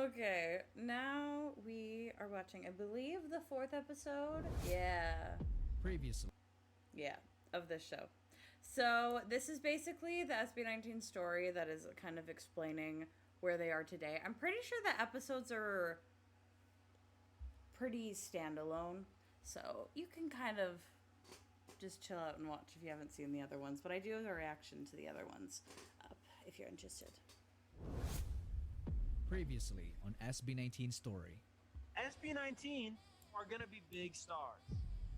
Okay, now we are watching, I believe, the 4th episode. Yeah. Previously. Yeah, of this show. So this is basically the SB19 story that is kind of explaining where they are today. I'm pretty sure the episodes are pretty standalone, so you can kind of just chill out and watch if you haven't seen the other ones. But I do have a reaction to the other ones up if you're interested. Previously on SB19 story. SB19 are gonna be big stars.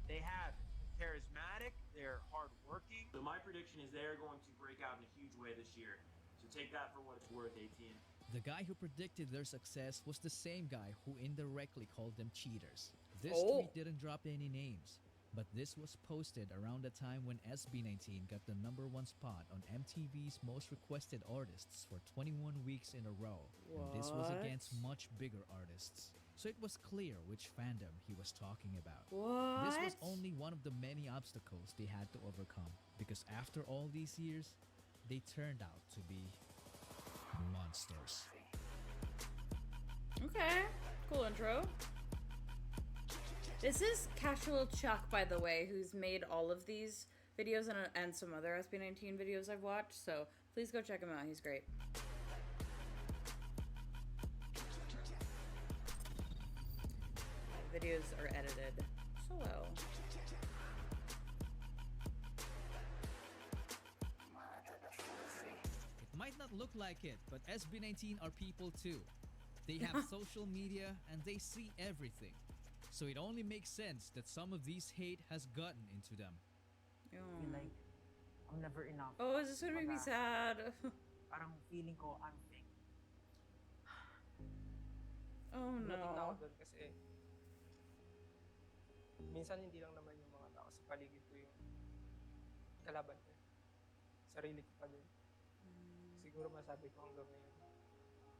They have it. They're charismatic, they're hardworking. So my prediction is they're going to break out in a huge way this year. So take that for what it's worth, 18. The guy who predicted their success was the same guy who indirectly called them cheaters. This Oh. tweet didn't drop any names, but this was posted around the time when SB19 got the #1 spot on MTV's Most Requested Artists for 21 weeks in a row. And this was What? against much bigger artists. So it was clear which fandom he was talking about. What? This was only one of the many obstacles they had to overcome, because after all these years, they turned out to be monsters. Okay, cool intro. This is Casual Chuck, by the way, who's made all of these videos and some other SB19 videos I've watched, so please go check him out. He's great. Videos are edited so well. It might not look like it, but SB19 are people too. They have social media and they see everything. So it only makes sense that some of these hate has gotten into them. I feel like I'm never enough. Oh, is this gonna make me sad? Parang feeling ko I'm fake. Oh Dumating na ako no. doon kasi minsan hindi lang naman yung mga tao sa paligid ko yung kalaban ko. Sarili ko pa din. Siguro masabi ko hanggang ngayon,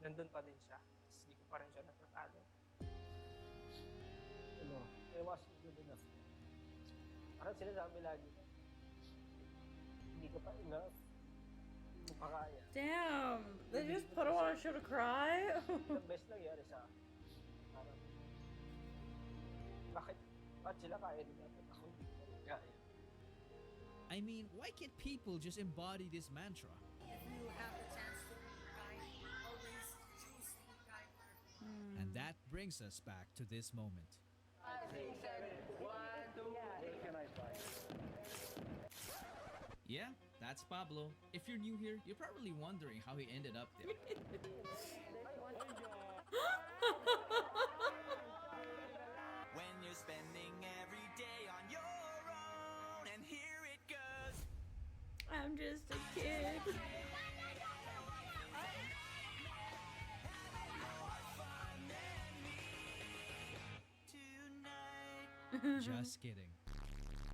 nandun pa din siya. Tapos hindi ko pa rin siya natatalo. Ano, it wasn't good enough. Parang sinasabi lagi, hindi ka pa enough. Hindi mo pa kaya. Damn, they just put on a show to cry? The best nangyari sa akin. Parang, bakit sila kaya din natin ako hindi ko rin kaya? I mean, why can't people just embody this mantra? If you have the chance to be kind, always choose to be kind. And that brings us back to this moment. Yeah, that's Pablo. If you're new here, you're probably wondering how he ended up there. When you're spending every day on your own, and here it goes. I'm just a kid. Tonight. Just kidding.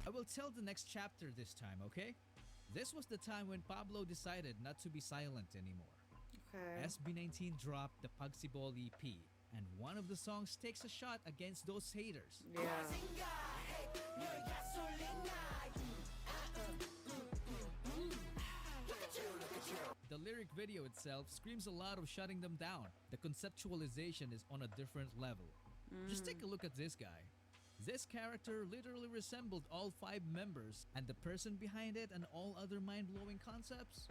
I will tell the next chapter this time, okay? This was the time when Pablo decided not to be silent anymore. Okay. SB19 dropped the Pagsibol EP, and one of the songs takes a shot against those haters. Yeah. The lyric video itself screams a lot of shutting them down. The conceptualization is on a different level. Just take a look at this guy. This character literally resembled all 5 members, and the person behind it and all other mind-blowing concepts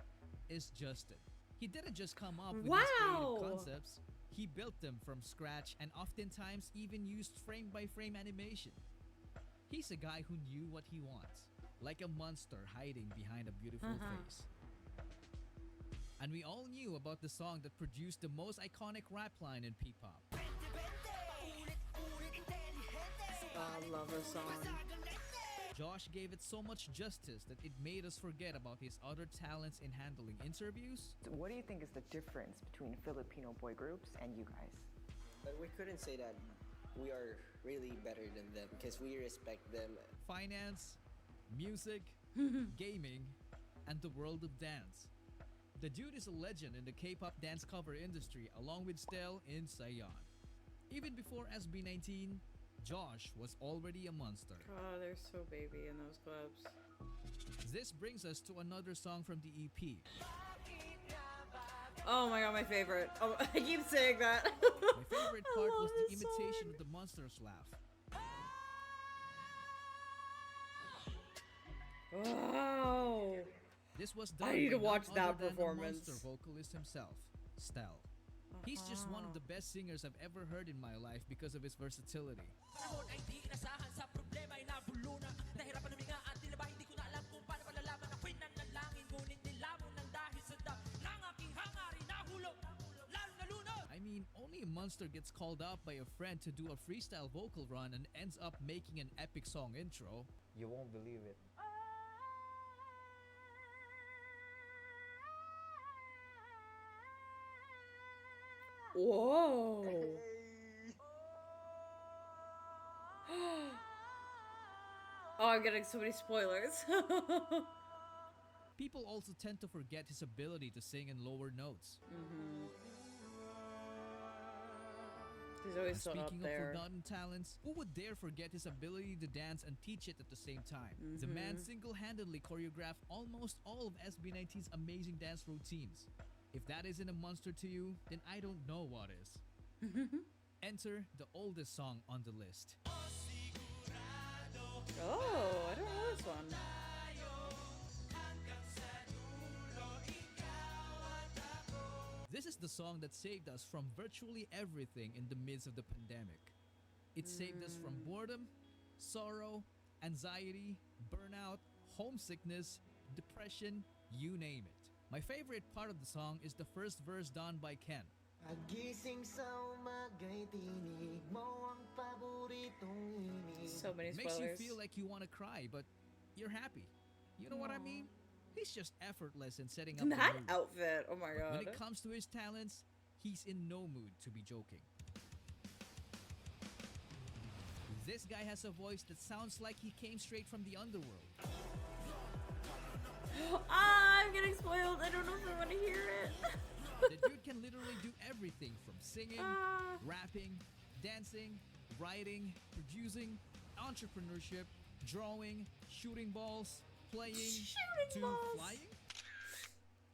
is Justin. He didn't just come up with these Wow! creative concepts, he built them from scratch and oftentimes even used frame-by-frame animation. He's a guy who knew what he wants, like a monster hiding behind a beautiful face. And we all knew about the song that produced the most iconic rap line in P-pop. I love this song. Josh gave it so much justice that it made us forget about his other talents in handling interviews, So what do you think is the difference between Filipino boy groups and you guys? But we couldn't say that we are really better than them because we respect them. finance, music, gaming, and the world of dance. The dude is a legend in the K-pop dance cover industry along with Stel in Saigon. Even before SB19, Josh was already a monster. Oh, they're so baby in those clips. This brings us to another song from the EP. Oh my god, my favorite. Oh, I keep saying that. My favorite I part love was the this imitation song. of the monster's laugh. Wow. This was I done need by to watch none other that than the performance. monster vocalist himself, Stel. He's just one of the best singers I've ever heard in my life because of his versatility. I mean, only a monster gets called up by a friend to do a freestyle vocal run and ends up making an epic song intro. You won't believe it. Whoa. Oh, I'm getting so many spoilers. People also tend to forget his ability to sing in lower notes. He's always And so up speaking of there. forgotten talents, who would dare forget his ability to dance and teach it at the same time? The man single-handedly choreographed almost all of SB19's amazing dance routines. If that isn't a monster to you, then I don't know what is. Enter the oldest song on the list. Oh, I don't know this one. This is the song that saved us from virtually everything in the midst of the pandemic. It saved us from boredom, sorrow, anxiety, burnout, homesickness, depression, you name it. My favorite part of the song is the first verse done by Ken. So many It makes spoilers. you feel like you want to cry, but you're happy. You know what I mean? He's just effortless in setting up the That mood. outfit. Oh my god. When it comes to his talents, he's in no mood to be joking. This guy has a voice that sounds like he came straight from the underworld. I'm getting spoiled. I don't know if I want to hear it. The dude can literally do everything from singing, rapping, dancing, writing, producing, entrepreneurship, drawing, shooting balls, playing, Shooting to balls. flying.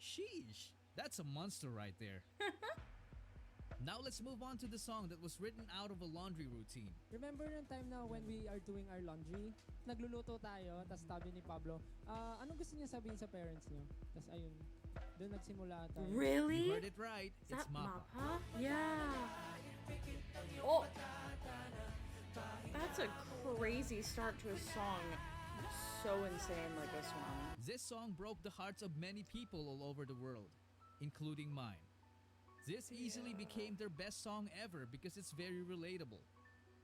Sheesh, that's a monster right there. Now let's move on to the song that was written out of a laundry routine. Remember yung time na when we are doing our laundry, nagluluto tayo, tas sabi ni Pablo, anong gusto niya sabihin sa parents niyo? Tas ayun, doon nagsimula tayo. Really? You heard it right. Is It's that MAPA. MAPA? Yeah. Oh. That's a crazy start to a song. So insane like this one. This song broke the hearts of many people all over the world, including mine. This easily became their best song ever because it's very relatable.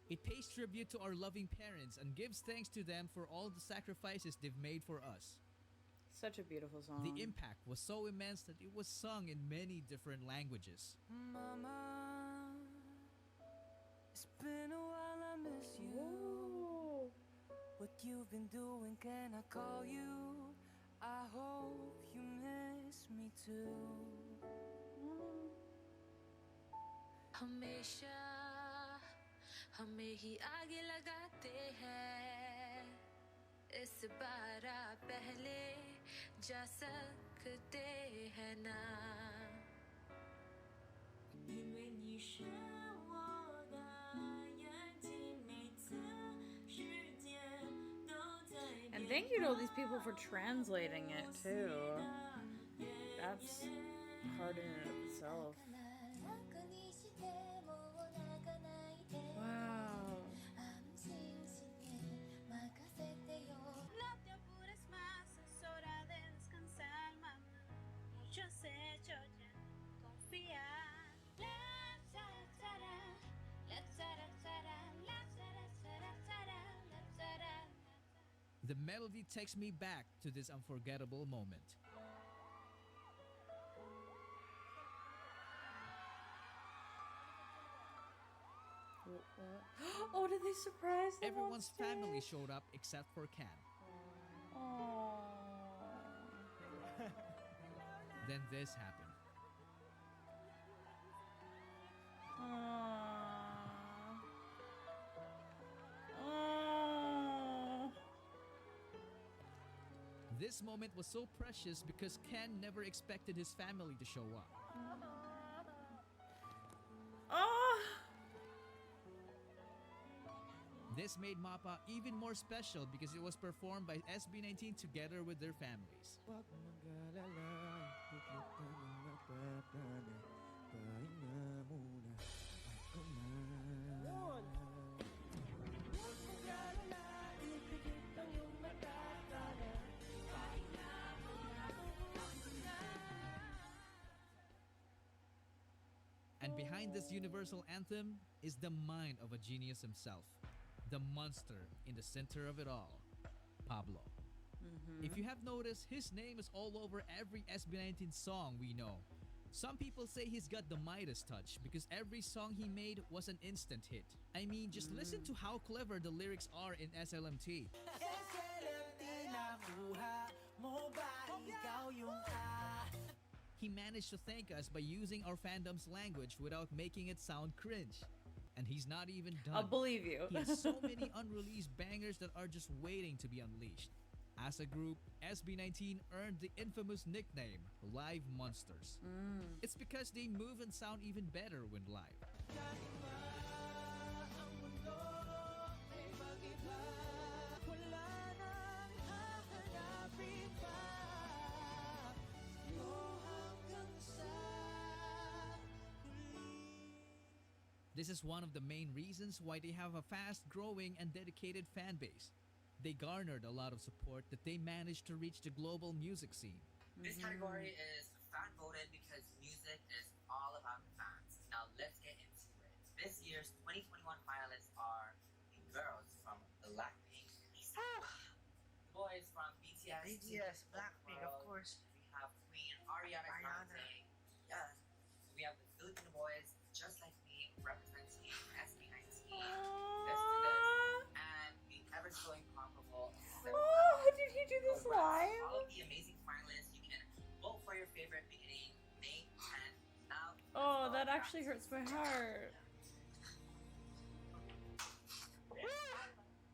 It pays tribute to our loving parents and gives thanks to them for all the sacrifices they've made for us. Such a beautiful song. The impact was so immense that it was sung in many different languages. Mama, it's been a while, I miss you. Ooh. What you've been doing, can I call you? I hope you miss me too. हमेशा हमें ही आगे लगाते हैं इस बार पहले जा सकते हैं ना 因为你是我的眼睛每次世界都在 And thank you to all these people for translating it too. That's hard in and of itself. Wow. No te apures más, es hora de descansar, mamá. Muchos hechos ya, confía. La tara tara, la tara tara, la tara tara tara, la tara. The melody takes me back to this unforgettable moment. Oh, did they surprise them? Everyone's family showed up except for Can. Then this happened. This moment was so precious because Ken never expected his family to show up. This made MAPA even more special because it was performed by SB19 together with their families. Wag mag-alala, dikit ka nang matatana. Pahinga muna, ako na. Huwag mag-alala, dikit ang iyong matatana. Pahinga muna, ako na. And behind this universal anthem is the mind of a genius himself, the monster in the center of it all, Pablo. If you have noticed, his name is all over every SB19 song we know. Some people say he's got the Midas touch because every song he made was an instant hit. I mean, just listen to how clever the lyrics are in SLMT. He managed to thank us by using our fandom's language without making it sound cringe. And he's not even done. I'll believe you. He has so many unreleased bangers that are just waiting to be unleashed. As a group, SB19 earned the infamous nickname Live Monsters. It's because they move and sound even better when live. This is one of the main reasons why they have a fast-growing and dedicated fan base. They garnered a lot of support that they managed to reach the global music scene. This category is fan voted because music is all about fans. Now let's get into it. This year's 2021 finalists are the girls from Blackpink, Lisa, the boys from BTS, Blackpink, of course. We have Queen Ariana Grande. Yes. We have the Filipino boys, just like me, representing SB19. Let's do this. And the ever so incomparable. Did he do this live? All of the amazing finalists, you can vote for your favorite beginning May 10th. Now, Oh, that actually hurts my heart.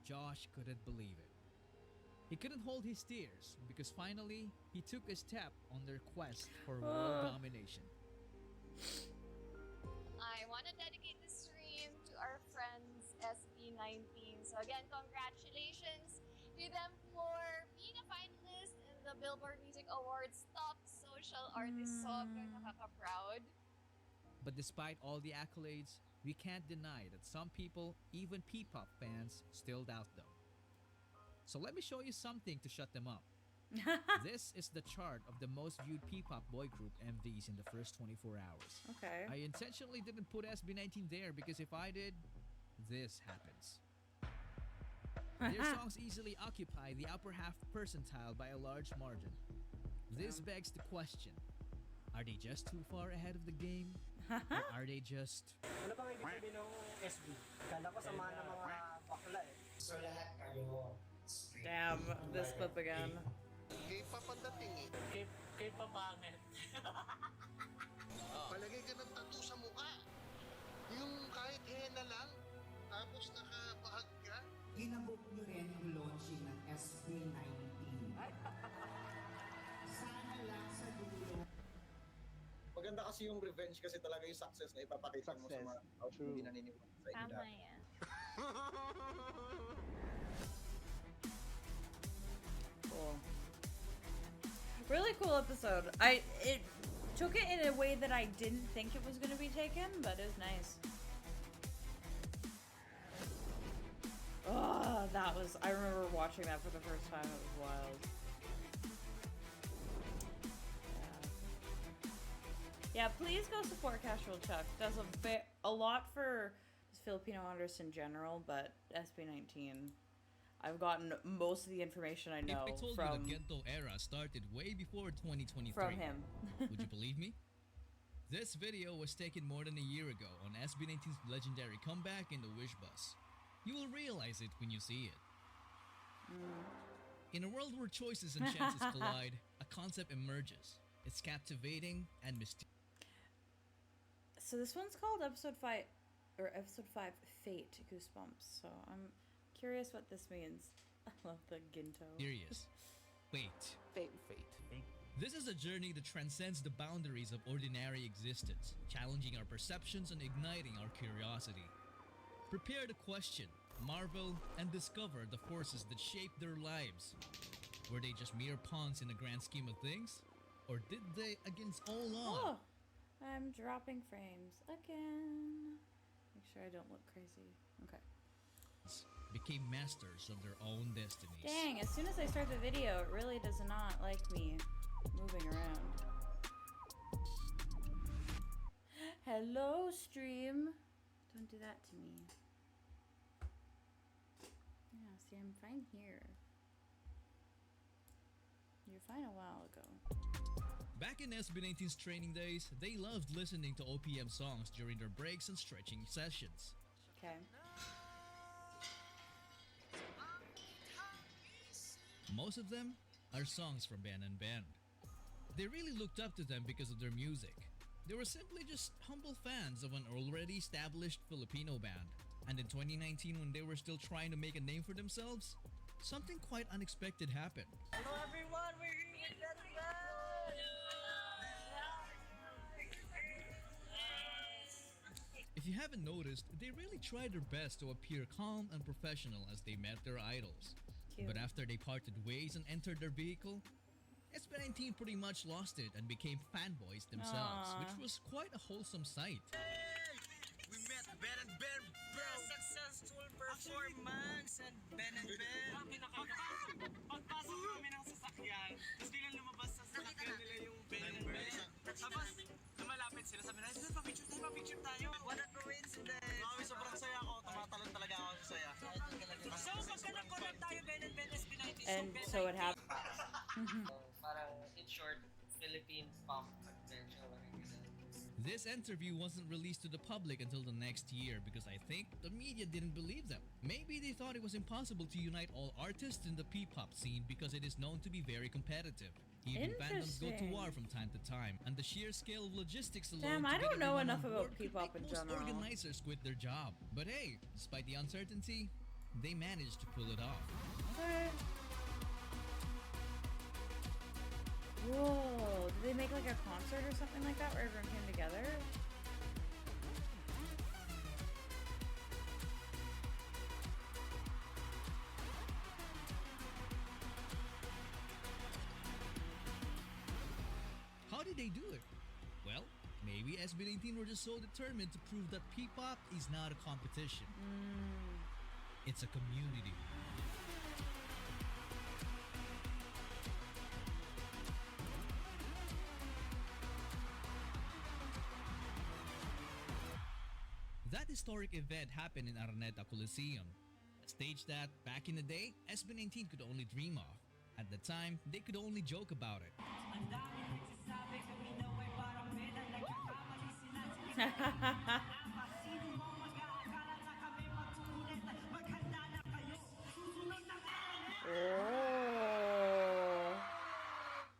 Josh couldn't believe it. He couldn't hold his tears because finally he took a step on their quest for world domination. I want to dedicate this stream to our friends SB19. So again, congratulations to them for being a finalist in the Billboard Music Awards Top Social Artist. Sobrang nakaka-proud. But despite all the accolades, we can't deny that some people, even P-pop fans, still doubt them. So let me show you something to shut them up. This is the chart of the most viewed P-pop boy group MVs in the first 24 hours. Okay. I intentionally didn't put SB19 there because if I did, this happens. Their songs easily occupy the upper half percentile by a large margin. This begs the question, are they just too far ahead of the game? Or are they just... Ano bang ibig sabihin ng SB? Kala ko sama ng mga bakla eh. So lahat kayo. Damn, this clip again. K-pop ang dating eh. K-pop pangit. Palagay ka ng tattoo sa mukha. Yung kahit henna lang, tapos nakabahag ka. Ginabok nyo rin ang launching ng SB19. Sana lang sa dulo. Maganda kasi yung revenge kasi talaga yung success na ipapakita mo sa mga hindi naniniwala sa inyo. Tama yan. Cool. Really cool episode. It took it in a way that I didn't think it was going to be taken, but it was nice. Oh, I remember watching that for the first time. It was wild. Yeah, please go support Casual Chuck. Does a lot for Filipino artists in general, but SB19, I've gotten most of the information I know If I told from you the Gento era started way before 2023, from him. would you believe me? This video was taken more than a year ago on SB19's legendary comeback in the Wish Bus. You will realize it when you see it. In a world where choices and chances collide, a concept emerges. It's captivating and mysterious. So this one's called episode 5 Fate Goosebumps. So I'm curious what this means. I love the Ginto. Fate. This is a journey that transcends the boundaries of ordinary existence, challenging our perceptions and igniting our curiosity. Prepare to question, marvel, and discover the forces that shape their lives. Were they just mere pawns in the grand scheme of things? Or did they, against all odds, I'm dropping frames again. Make sure I don't look crazy. Okay. became masters of their own destinies? Dang, as soon as I start the video, it really does not like me moving around. Hello, stream. Don't do that to me. Yeah, see, I'm fine here. You're fine a while ago. Back in SB19's training days, they loved listening to OPM songs during their breaks and stretching sessions. Okay. Most of them are songs from Ben and Ben. They really looked up to them because of their music. They were simply just humble fans of an already established Filipino band. And in 2019, when they were still trying to make a name for themselves, something quite unexpected happened. Hello everyone, we're here with If you haven't noticed, they really tried their best to appear calm and professional as they met their idols. Cute. But after they parted ways and entered their vehicle, SB19 pretty much lost it and became fanboys themselves, Aww. which was quite a wholesome sight. We met Ben and Ben, bro! Successful performance and Ben and Ben. Pagpasok namin ng sasakyan, tapos bilang lumabas sa sasakyan nila yung Ben and Ben. Tapos, lumalapit sila, sabi na, pa-picture tayo. What a coincidence! Mami, sobrang saya ako. Tumatalon talaga ako sa saya. So, pagka nag-collab tayo, Ben and Ben SB19. And so it happened. Parang, in short, Philippines pop adventure. This interview wasn't released to the public until the next year because I think the media didn't believe them. Maybe they thought it was impossible to unite all artists in the P-pop scene because it is known to be very competitive. Even fandoms go to war from time to time, and the sheer scale of logistics alone. Damn, I don't know enough on about board could P-pop make in most general. organizers quit their job. But hey, despite the uncertainty, they managed to pull it off. Okay. Whoa, did they make like a concert or something like that where everyone came together? How did they do it? Well, maybe SB19 were just so determined to prove that P-pop is not a competition. It's a community. That historic event happened in Araneta Coliseum, a stage that, back in the day, SB19 could only dream of. At the time, they could only joke about it.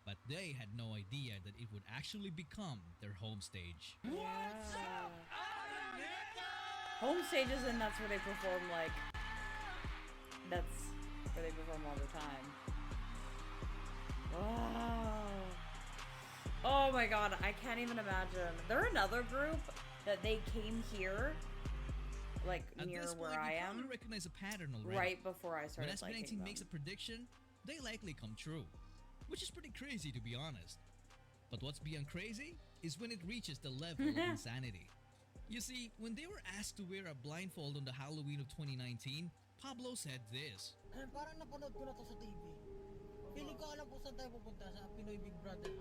But they had no idea that it would actually become their home stage. Home stages, and that's where they perform, like, that's where they perform all the time. Wow. Oh my god, I can't even imagine. They're another group that they came here, like, At near this where point, I you am, probably recognize a pattern already. right before I When started liking SB19 them. makes a prediction, they likely come true. Which is pretty crazy, to be honest. But what's beyond crazy is when it reaches the level of insanity. You see, when they were asked to wear a blindfold on the Halloween of 2019, Pablo said this. Parang napanood ko na to sa TV. Feeling ko alam po saan tayo pupunta sa Pinoy Big Brother.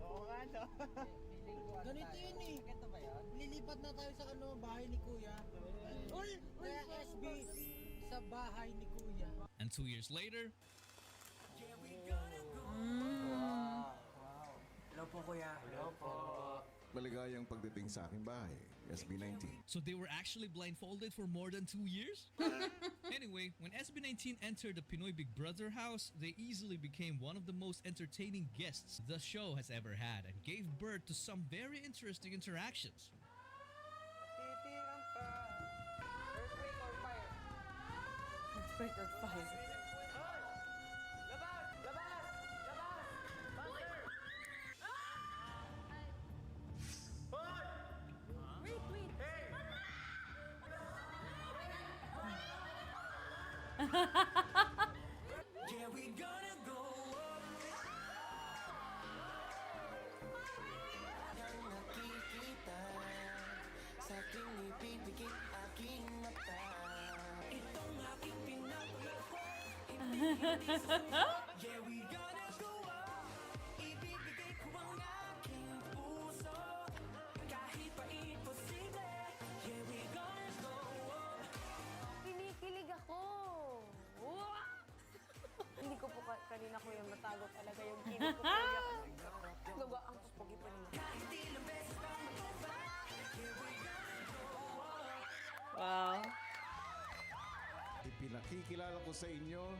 Oo nga, no? Ganito yun eh. Ganito ba yan? Lilipat na tayo sa bahay ni Kuya. Uy! Kaya SB sa bahay ni Kuya. And 2 years later, Hello po, Kuya. Hello po. Maligayang pagdating sa aking bahay, SB19. so they were actually blindfolded for more than 2 years? Anyway, when SB19 entered the Pinoy Big Brother house, they easily became one of the most entertaining guests the show has ever had and gave birth to some very interesting interactions. Titirang pa. Earthquake or fire? Earthquake or fire? Yeah, we gonna go up. Yang nakikita sa aking ipipikit aking mata. Itong aking pinapangako, hindi susuko. Yeah, we gonna go up. Ibibigay ko ang aking puso. Kahit pa imposible. Yeah, we gonna go up. Kinikilig ako. Hindi ko po kanina ko yung matago talaga yung kilig ko. Diba, ang pogi pa nila. Wow. Ipinakikilala ko sa inyo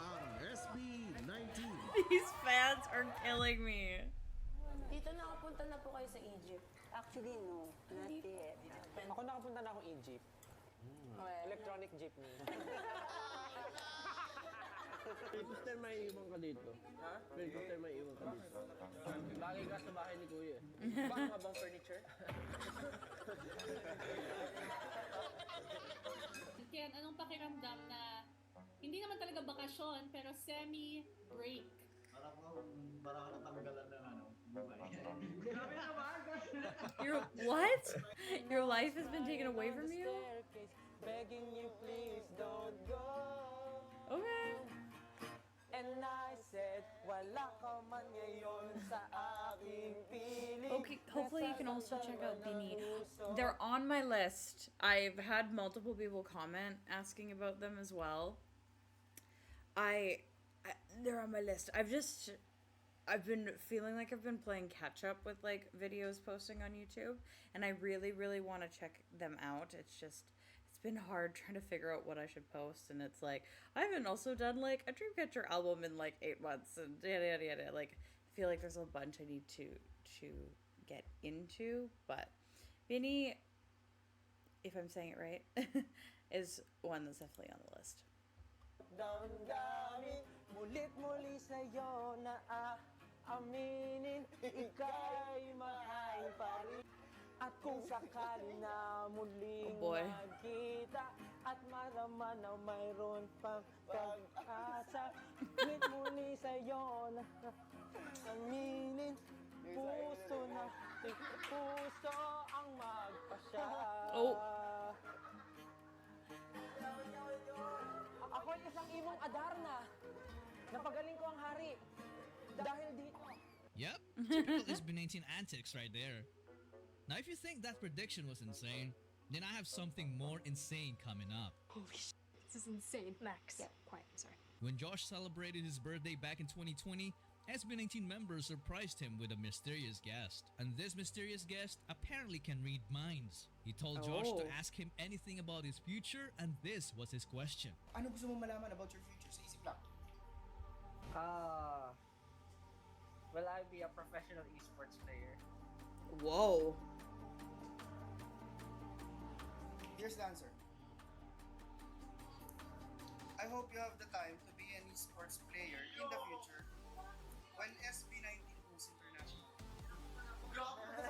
ang SB19. These fans are killing me. Dito nakapunta na po kayo sa Egypt. Actually, no. Not yet. Ako nakapunta na akong Egypt. Electronic jeepney. Sister, may iwan ka dito. Ha? Sister, may iwan ka dito. Bagay ka sa bahay ni Kuya. Baka nga bang furniture? Ken, anong pakiramdam na hindi naman talaga bakasyon, pero semi-break? Parang natanggalan ng ano, Your what? Your life has been taken away from you? Begging you, please don't go. Okay. And I said, wala ka man ngayon sa aking piling. Okay, hopefully you can also check out Bini. They're on my list. I've had multiple people comment asking about them as well. They're on my list. I've been feeling like I've been playing catch up with like videos posting on YouTube, and I really, really want to check them out. It's been hard trying to figure out what I should post, and it's like I haven't also done like a Dreamcatcher album in like 8 months, and yada yada yada. Like I feel like there's a bunch I need to get into, but Bini, if I'm saying it right, is one that's definitely on the list. Damdamin, mulit-muli sa'yo na aaminin, ika'y mahal pa rin. At kung sakali na muling magkita at malaman na mayroon pang pag-asa, mulit-muli sa'yo na aminin, puso na puso ang magpasya. Oh. Ako'y isang imong Adarna. Napagaling ko ang hari. Dahil dito. Yep, typical SB19 antics right there. Now if you think that prediction was insane, then I have something more insane coming up. Holy shit, this is insane. Max. Yeah, quiet, I'm sorry. When Josh celebrated his birthday back in 2020, SB19 members surprised him with a mysterious guest. And this mysterious guest apparently can read minds. He told Josh to ask him anything about his future, and this was his question. Ano gusto mong malaman about your future sa isip lang? Will I be a professional esports player? Whoa. Here's the answer. I hope you have the time to be an esports player in the future when SB19 goes international.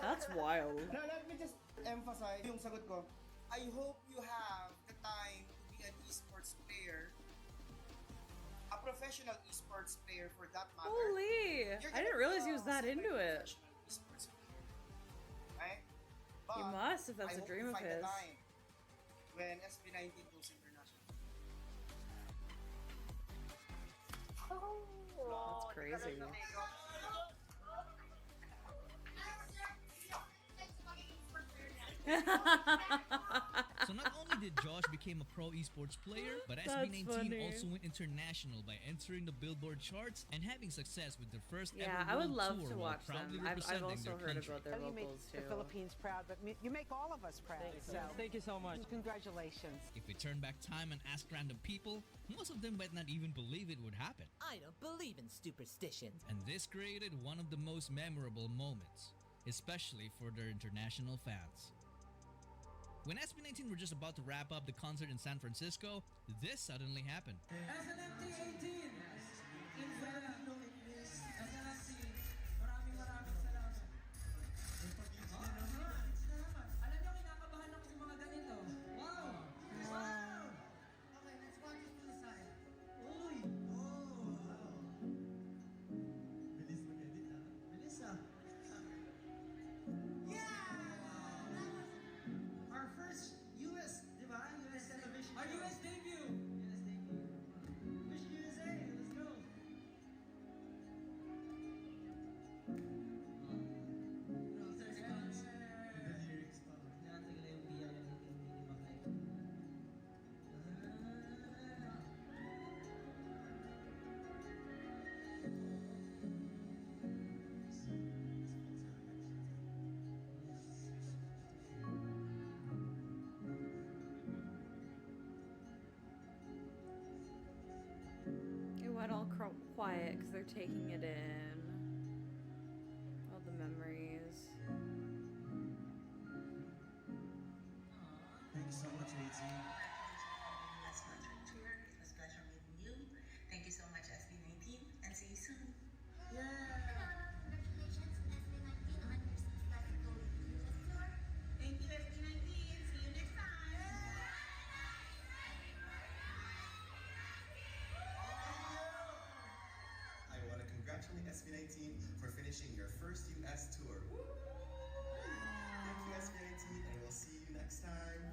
That's wild. Now, let me just emphasize yung sagot ko. I hope you have the time to be an esports player, a professional esports player for that matter. Holy! I didn't realize he was that into it. Esports player. Right? He must, if that's a dream of his. When SB19 goes international. That's crazy. So not only did Josh become a pro esports player, but SB19 also went international by entering the Billboard charts and having success with their first ever I would world love tour to while watch proudly them. I've representing also their heard country. about their You make vocals the too. Philippines proud, but you make all of us proud. Thank you so much. Congratulations. If we turn back time and ask random people, most of them might not even believe it would happen. I don't believe in superstitions. And this created one of the most memorable moments, especially for their international fans. When SB19 were just about to wrap up the concert in San Francisco, this suddenly happened. SNMT18 in Filipino English. SNMT, maraming salamat. Alam niyo, kinakabahan ako sa mga ganito. Wow! Okay, let's watch this to the side. it because they're taking it in. All the memories. Thank you so much, Lizzie. Last contract tour. It was a pleasure meeting you. Thank you so much, SB19, and see you soon. Yeah. Congratulations, SB19, on your successful US tour. Thank you, SB19. See you next time. I want to congratulate SB19 for finishing your first US tour. Thank you, SB19, and we'll see you next time.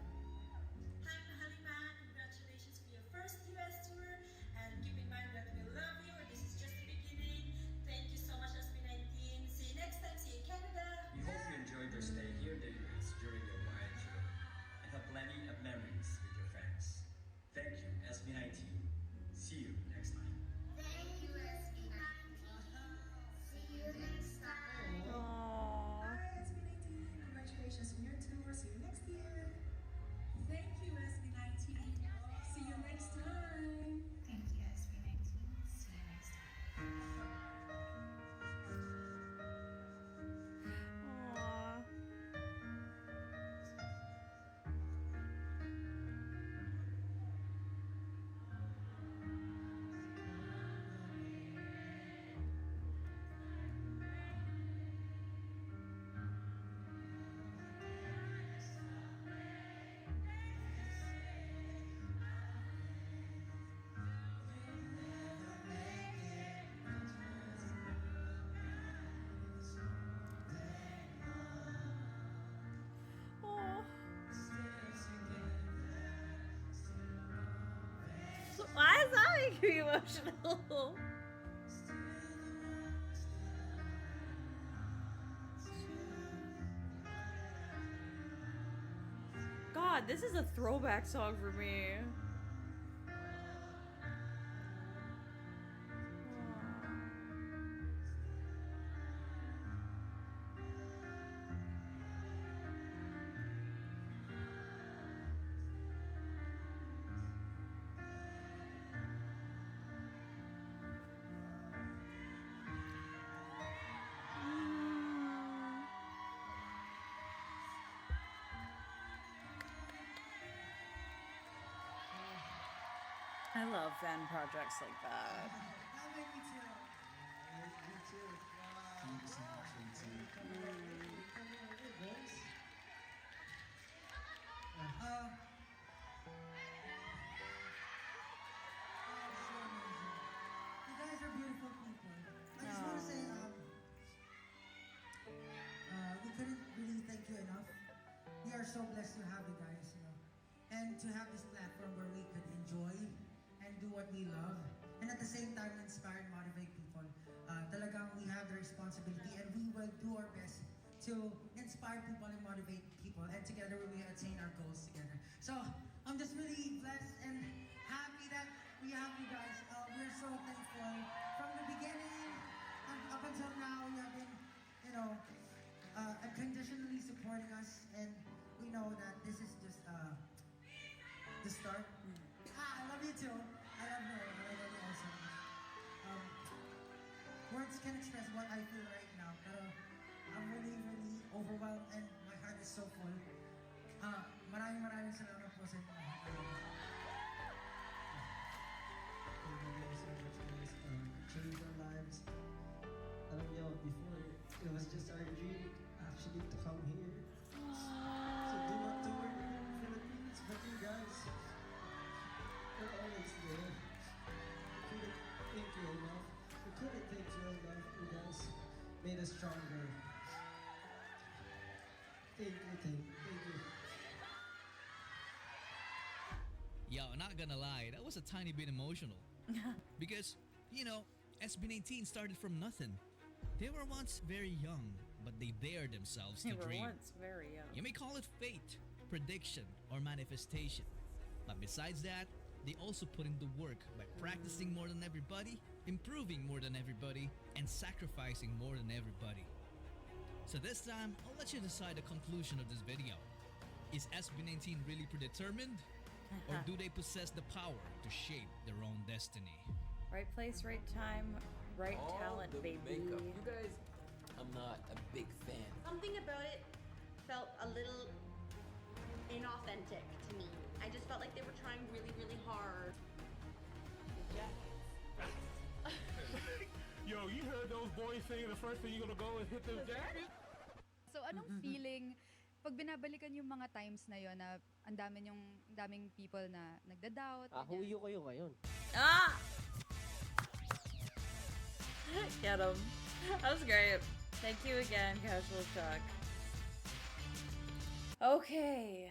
Hi, Mahaliman. Congratulations for your first US tour. And keep in mind that we love you. This is just the beginning. Thank you so much, SB19. See you next time. See you in Canada. We hope you enjoyed your stay here in the US during your wild tour and have plenty of memories with your friends. Thank you, SB19. See you next time. Thank you, SB19. See you next time. Aww. Hi, SB19. Congratulations on your tour. See you next year. Thank you, SB19. See you next time. Thank you, SB19. See you next time. Aww. Aw. So why is that making me emotional? God, this is a throwback song for me. I love fan projects like that. Thank you so much, Lizzie. You guys are beautiful people. I just want to say, we couldn't really thank you enough. We are so blessed to have you guys, you know, and to have this platform where we could enjoy and do what we love, and at the same time inspire and motivate people. Talagang we have the responsibility, and we will do our best to inspire people and motivate people, and together we will attain our goals together. So I'm just really blessed and happy that we have you guys. We're so thankful from the beginning up until now. You have been, you know, unconditionally supporting us, and we know that this is just the start. I love you too. I love you. I love you also. Words can express what I feel right now, pero I'm really, really overwhelmed and my heart is so full. Maraming salamat po sa inyo. Thank you guys so much, guys. Changed our lives. Alam niyo, before, it was just our dream actually to come here. So do not tour in the Philippines, but you guys are always there. We couldn't thank you enough. We couldn't thank you enough. You guys made us stronger. Thank you. Yo, not gonna lie, that was a tiny bit emotional. Because, you know, SB19 started from nothing. They were once very young, but they dared themselves They to were dream. once very young. You may call it fate, prediction, or manifestation. But besides that, they also put in the work by practicing more than everybody, improving more than everybody, and sacrificing more than everybody. So this time, I'll let you decide the conclusion of this video. Is SB19 really predetermined? Or do they possess the power to shape their own destiny? Right place, right time, right All talent, the baby. makeup. You guys, I'm not a big fan. Something about it felt a little inauthentic to me. I just felt like they were trying really, really hard. Yo, you heard those boys saying the first thing you're gonna go is hit them jackets? So anong feeling pag binabalikan yung mga times na yon na ang daming people na nagda-doubt? Huyo kayo ngayon. Ah! Get him. That was great. Thank you again, Casual Chuck. Okay.